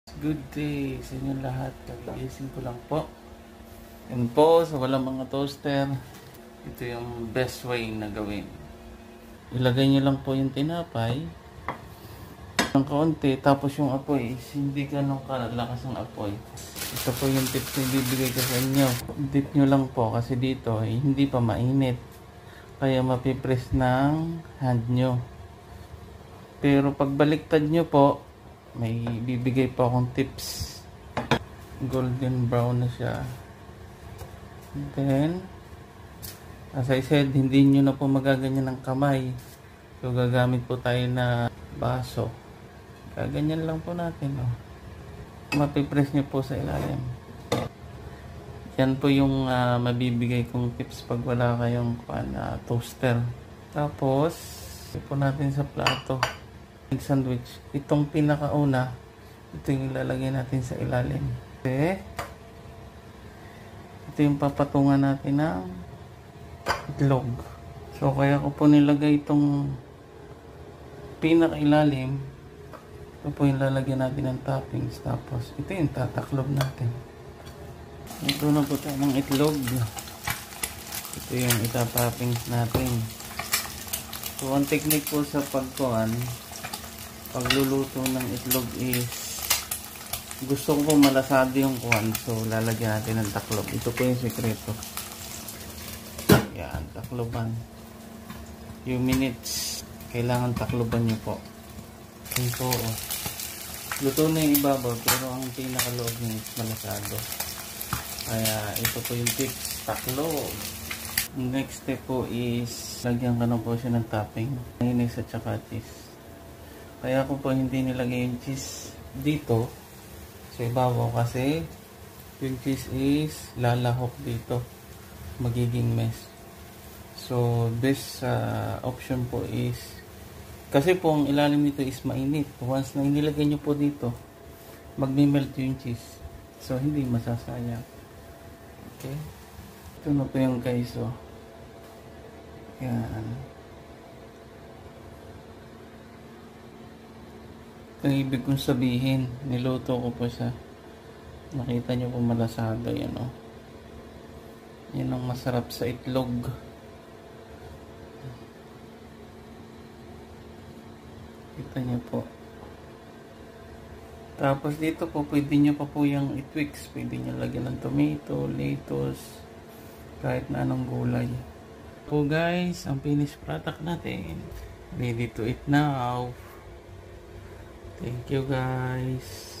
Good day sa inyo lahat. Kagigising ko lang po. Yan po, sa walang mga toaster, ito yung best way na gawin. Ilagay nyo lang po yung tinapay ng kaunti, tapos yung apoy is hindi ganun kalakas ng apoy. Ito po yung tips na ibibigay ko sa inyo. Dip nyo lang po kasi dito hindi pa mainit, kaya mapipress ng hand nyo. Pero pagbaliktad nyo po, may bibigay pa akong tips. Golden brown na siya. Then, as I said, hindi nyo na po magaganyan ng kamay. So, gagamit po tayo na baso. Kaganyan lang po natin. Oh. Mapipress nyo po sa ilalim. Yan po yung mabibigay kong tips pag wala kayong toaster. Tapos, po natin sa plato. Sandwich. Itong pinakauna, ito yung ilalagay natin sa ilalim. Okay. Ito yung papatungan natin ng itlog. So, kaya ko po nilagay itong pinakailalim. Ito po yung lalagyan natin ng toppings. Tapos, ito yung tataklob natin. Ito na po tayo ng itlog. Ito yung itatoppings natin. So, ang technique po sa pagluluto ng itlog is gusto ko po malasado yung kuwan, so lalagyan natin ng taklob. Ito po yung sekreto. Yan, takloban. Few minutes kailangan takloban nyo po. Ito oh. Luto na yung ibabaw, pero ang pinakaloob nyo is malasado. Kaya ito po yung tips, taklob. Next step po is lagyan ka na po siya ng topping, mayonnaise at saka cheese. Kaya ko po hindi nilagay yung cheese dito sa ibabaw kasi yung cheese is lalahok dito, magiging mess. So best option po is, kasi po ang ilalim nito is mainit. Once na inilagay nyo po dito, magme-melt yung cheese, so hindi masasayang. Okay, ito na po yung guys. So yan. Ang ibig kong sabihin, niluto ko po siya. Nakita nyo po malasado yan, oh. Yan ang masarap sa itlog. Kita nyo po. Tapos dito po, pwede nyo pa po yung i-twix. Pwede nyo lagyan ng tomato, lettuce, kahit na anong gulay. Po guys, ang finished product natin. Ready to eat now. Thank you guys.